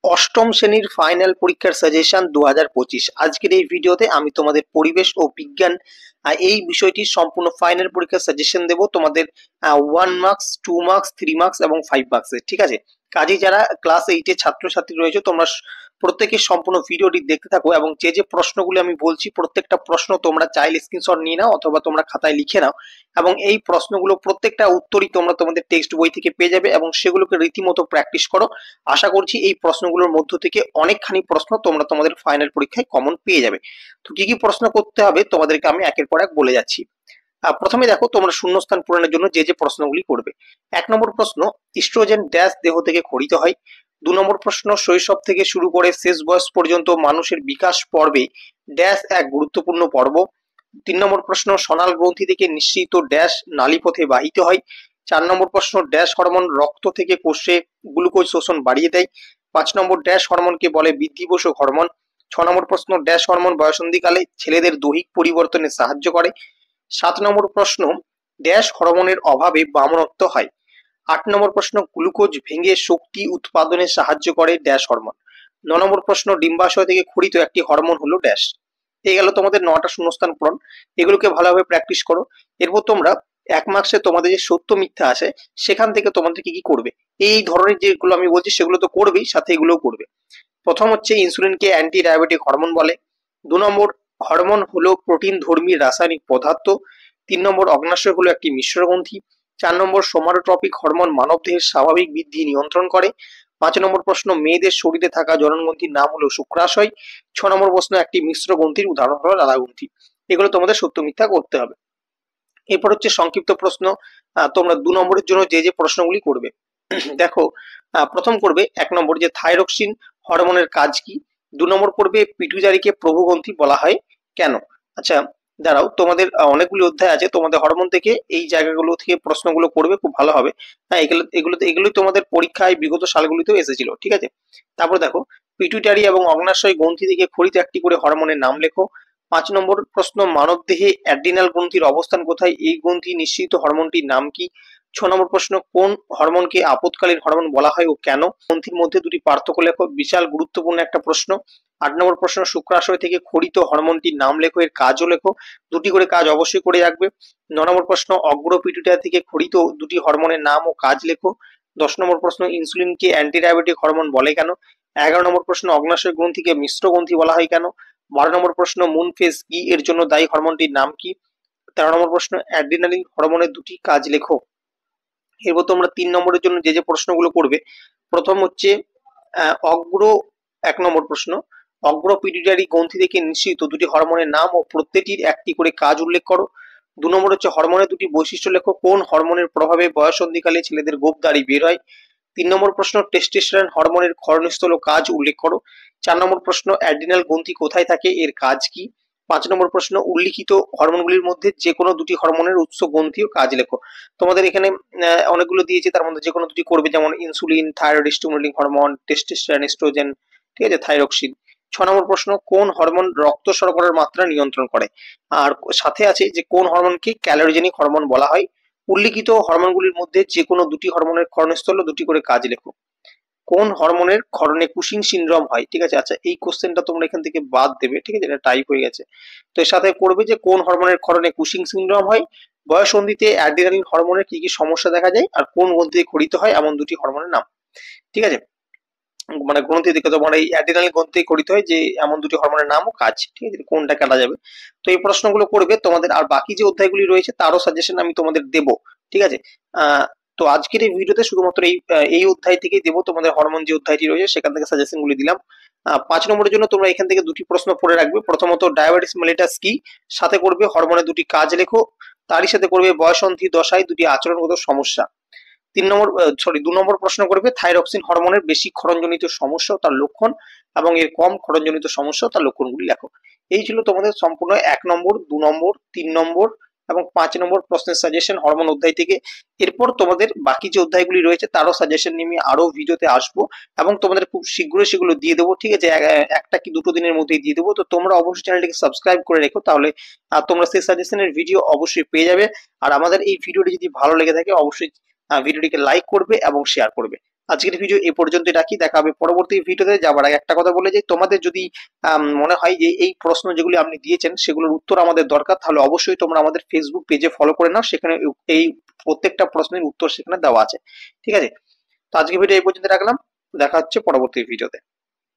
অষ্টম শ্রেণীর ফাইনাল পরীক্ষার সাজেশন 2025। আজকের এই ভিডিওতে আমি তোমাদের পরিবেশ ও বিজ্ঞান এই বিষয়টির সম্পূর্ণ ফাইনাল পরীক্ষার সাজেশন দেব তোমাদের 1 মার্কস, 2 মার্কস, 3 মার্কস এবং 5 মার্কসের। ঠিক আছে, কাজেই যারা ক্লাস 8 এর ছাত্রছাত্রী রয়েছে তোমরা প্রত্যেকে সম্পূর্ণ ভিডিওটি দেখতে থাকো এবং যে প্রশ্নগুলি আমি বলছি প্রত্যেকটা প্রশ্ন তোমরা চাইলে স্ক্রিনশট নিয়ে নাও অথবা তোমরা খাতায় লিখে নাও এবং এই প্রশ্নগুলো প্রত্যেকটা উত্তরই তোমরা তোমাদের টেক্সট বই থেকে পেয়ে যাবে এবং সেগুলোকে রীতিমতো প্র্যাকটিস করো। আশা করছি এই প্রশ্নগুলোর মধ্য থেকে অনেকখানি প্রশ্ন তোমরা তোমাদের ফাইনাল পরীক্ষায় কমন পেয়ে যাবে। তো কি কি প্রশ্ন করতে হবে তোমাদেরকে আমি একের পর এক বলে যাচ্ছি। প্রথমে দেখো তোমরা শূন্যস্থান পূরণের জন্য যে প্রশ্নগুলি করবে। 1 নম্বর প্রশ্ন, ইস্ট্রোজেন ড্যাশ দেহ থেকে খরিত হয়। 2 নম্বর প্রশ্ন, শৈশব থেকে শুরু করে শেষ বয়স পর্যন্ত মানুষের বিকাশ পর্বে ড্যাশ এক গুরুত্বপূর্ণ পর্ব। 3 নম্বর প্রশ্ন, সনাল গ্রন্থি থেকে নিঃসৃত ড্যাশ নালীপথে বাহিত হয়। 4 নম্বর প্রশ্ন, ড্যাশ হরমোন রক্ত থেকে কোষে গ্লুকোজ শোষণ বাড়িয়ে দেয়। 5 নম্বর, ড্যাশ হরমোনকে বলে বৃদ্ধিপোষক হরমোন। 6 নম্বর প্রশ্ন, ড্যাশ হরমোন বয়সন্ধিকালে ছেলেদের দৈহিক পরিবর্তনে সাহায্য করে। 7 নম্বর প্রশ্ন, ড্যাশ হরমোনের অভাবে বামনত্ব হয়। 8 নম্বর প্রশ্ন, গ্লুকোজ ভেঙে শক্তি উৎপাদনে সাহায্য করে ড্যাশ হরমোন। 9 নম্বর প্রশ্ন, ডিম্বাশয় থেকে খরিত একটি হরমোন হলো ড্যাশ। এই গেল তোমাদের 9টা শূন্যস্থান পূরণ। এগুলোকে ভালোভাবে প্র্যাকটিস করো। এরপর তোমরা 1 মার্কসে তোমাদের যে সত্য মিথ্যা আছে সেখান থেকে তোমাদের কি কি করবে, এই ধরনের যেগুলো আমি বলছি সেগুলো তো করবেই, সাথে এগুলোও করবে। প্রথম হচ্ছে, ইনসুলিনকে অ্যান্টি ডায়াবেটিক হরমোন বলে। 2 নম্বর, হরমোন হলো প্রোটিন ধর্মী রাসায়নিক পদার্থ। 3 নম্বর, অগ্নাশয় হলো একটি মিশ্রগ্রন্থি। 4 নম্বর, সোমাটোট্রপিক হরমোন মানবদেহের স্বাভাবিক বৃদ্ধি নিয়ন্ত্রণ করে। 5 নম্বর প্রশ্ন, মেয়েদের শরীরে থাকা জননগ্রন্থির নাম হলো শুক্রাশয়। 6 নম্বর প্রশ্ন, একটি মিশ্র গ্রন্থির উদাহরণ হলো লালাগ্রন্থি। এগুলো তোমাদের সত্য মিথ্যা করতে হবে। এরপর হচ্ছে সংক্ষিপ্ত প্রশ্ন। তোমরা 2 নম্বরের জন্য যে প্রশ্নগুলি করবে দেখো, প্রথম করবে 1 নম্বর, যে থাইরক্সিন হরমোনের কাজ কি। 2 নম্বর করবে, পিটুইটারিকে প্রভুগ্রন্থি বলা হয় কেন। আচ্ছা দাঁড়াও, তোমাদের অনেকগুলি অধ্যায় আছে, তোমাদের হরমোন থেকে এই জায়গাগুলো থেকে প্রশ্নগুলো করবে, খুব ভালো হবে। হ্যাঁ, এগুলোই তোমাদের পরীক্ষায় বিগত সালগুলিতেও এসেছিল। ঠিক আছে, তারপর দেখো, পিটুইটারি এবং অগ্নাশয় গ্রন্থি থেকে খরিত একটি করে হরমোনের নাম লেখো। 5 নম্বর প্রশ্ন, মানবদেহে অ্যাড্রিনাল গ্রন্থির অবস্থান কোথায়, এই গ্রন্থি নিঃসৃত হরমোনটির নাম কি। 6 নম্বর প্রশ্ন, কোন হরমোনকে আপদকালীন হরমোন বলা হয় ও কেন। গ্রন্থির মধ্যে দুটি পার্থক্য লেখো, বিশাল গুরুত্বপূর্ণ একটা প্রশ্ন। 8 নম্বর প্রশ্ন, শুক্রাশয় থেকে খরিত হরমোনটির নাম লেখো, এর কাজও লেখো, দুটি করে কাজ অবশ্যই করে রাখবে। 9 নম্বর প্রশ্ন, অগ্র পিটুইটারি থেকে খরিত দুটি হরমোনের নাম ও কাজ লেখো। 10 নম্বর প্রশ্ন, ইনসুলিনকে অ্যান্টি ডায়াবেটিক হরমোন বলে কেন। 11 নম্বর প্রশ্ন, অগ্নাশয় গ্রন্থিকে মিশ্র গ্রন্থি বলা হয় কেন। 12 নম্বর প্রশ্ন, মুন ফেজ কি, এর জন্য দায়ী হরমোনটির নাম কি। 13 নম্বর প্রশ্ন, অ্যাড্রিনালিন হরমোনের দুটি কাজ লেখো। এরপর তোমরা 3 নম্বরের জন্য যে প্রশ্নগুলো করবে, প্রথম হচ্ছে অগ্র 1 নম্বর প্রশ্ন, অগ্র পিটুইটারি গ্রন্থি থেকে নিঃসৃত দুটি হরমোনের নাম ও প্রত্যেকটির একটি করে কাজ উল্লেখ করো। 2 নম্বর হচ্ছে, হরমোনের দুটি বৈশিষ্ট্য লেখো, কোন হরমোনের প্রভাবে বয়ঃসন্ধিকালে ছেলেদের গোঁফদাড়ি বের হয়। 3 নম্বর প্রশ্ন, টেস্টোস্টেরন হরমোনের ক্ষরণস্থল ও কাজ উল্লেখ করো। 4 নম্বর প্রশ্ন, অ্যাড্রিনাল গ্রন্থি কোথায় থাকে, এর কাজ কি। 5 নম্বর প্রশ্ন, উল্লিখিত হরমোনগুলির মধ্যে যে কোনো দুটি হরমোনের উৎস গ্রন্থি ও কাজ লেখো। তোমাদের এখানে অনেকগুলো দিয়েছে, তার মধ্যে যে কোনো দুটি করবে, যেমন insulin, thyroid stimulating hormone, testosterone, oestrogen, ঠিক আছে, থাইরক্সিন। 6 নম্বর প্রশ্ন, কোন হরমোন রক্ত শর্করার মাত্রা নিয়ন্ত্রণ করে। আর সাথে আছে যে কোন হরমোনকে ক্যালোরিজেনিক হরমোন বলা হয়। উল্লিখিত হরমোনগুলির মধ্যে যে কোনো দুটি হরমোনের ক্ষরণস্থল ও দুটি করে কাজ লেখো। কোন হরমোনের ক্ষরণে কুশিং সিনড্রোম হয়। ঠিক আছে, আচ্ছা এই কোশ্চেনটা তোমরা এখান থেকে বাদ দেবে, ঠিক আছে, এটা টাইপ হয়ে গেছে। তো এর সাথে করবে যে কোন হরমোনের ক্ষরণে কুশিং সিনড্রোম হয়, বয়ঃসন্ধিতে অ্যাড্রিনালিন হরমোনের কি কি সমস্যা দেখা যায়, আর কোন গ্রন্থি খরিত হয় এমন দুটি হরমোনের নাম। ঠিক আছে, মানে গ্রন্থি থেকে তোমার এই অ্যাড্রিনালিন গ্রন্থি খরিত হয় যে এমন দুটি হরমোনের নাম ও কাজ, ঠিক আছে, কোনটা কাটা যাবে। তো এই প্রশ্নগুলো করবে তোমাদের। আর বাকি যে অধ্যায়গুলি রয়েছে তারও সাজেশন আমি তোমাদের দেব। ঠিক আছে, তো আজকের এই ভিডিওতে শুধুমাত্র এই অধ্যায় থেকেই দেবো, তোমাদের হরমোন যে অধ্যায়টি রয়েছে সেখান থেকে সাজেশন গুলি দিলাম। 5 নম্বরের জন্য তোমরা এখান থেকে দুটি প্রশ্ন পড়ে রাখবে। প্রথমত, ডায়াবেটিস মেলিটাস কি, সাথে করবে হরমোনের দুটি কাজ লেখো, তারই সাথে করবে বয়ঃসন্ধি দশায় দুটি আচরণগত সমস্যা। 2 নম্বর প্রশ্ন করবে থাইরক্সিন হরমোনের বেশি ক্ষরণজনিত সমস্যা ও তার লক্ষণ, এবং এর কম ক্ষরণজনিত সমস্যা ও তার লক্ষণগুলি লেখো। এই ছিল তোমাদের সম্পূর্ণ 1 নম্বর, 2 নম্বর, 3 নম্বর এবং 5 নম্বর প্রশ্নের সাজেশন হরমোন অধ্যায় থেকে। এরপর তোমাদের বাকি যে অধ্যায়গুলি রয়েছে তারও সাজেশন নিয়ে আমি আরো ভিডিওতে আসবো এবং তোমাদের খুব শীঘ্রই সেগুলো দিয়ে দেবো। ঠিক আছে, একটা কি দুটো দিনের মধ্যেই দিয়ে দেবো। তো তোমরা অবশ্যই চ্যানেলটিকে সাবস্ক্রাইব করে রেখো, তাহলে তোমরা সেই সাজেশনের ভিডিও অবশ্যই পেয়ে যাবে। আর আমাদের এই ভিডিওটি যদি ভালো লেগে থাকে অবশ্যই ভিডিওটিকে লাইক করবে এবং শেয়ার করবে। আজকের ভিডিও এই পর্যন্তই রাখি, দেখা হবে পরবর্তী ভিডিওতে। যাবার আগে একটা কথা বলে যে তোমাদের যদি মনে হয় যে এই প্রশ্ন যেগুলি আপনি দিয়েছেন সেগুলোর উত্তর আমাদের দরকার, তাহলে অবশ্যই তোমরা আমাদের ফেসবুক পেজে ফলো করে নাও, সেখানে এই প্রত্যেকটা প্রশ্নের উত্তর সেখানে দেওয়া আছে। ঠিক আছে, তো আজকের ভিডিও এই পর্যন্ত রাখলাম, দেখা হচ্ছে পরবর্তী ভিডিওতে।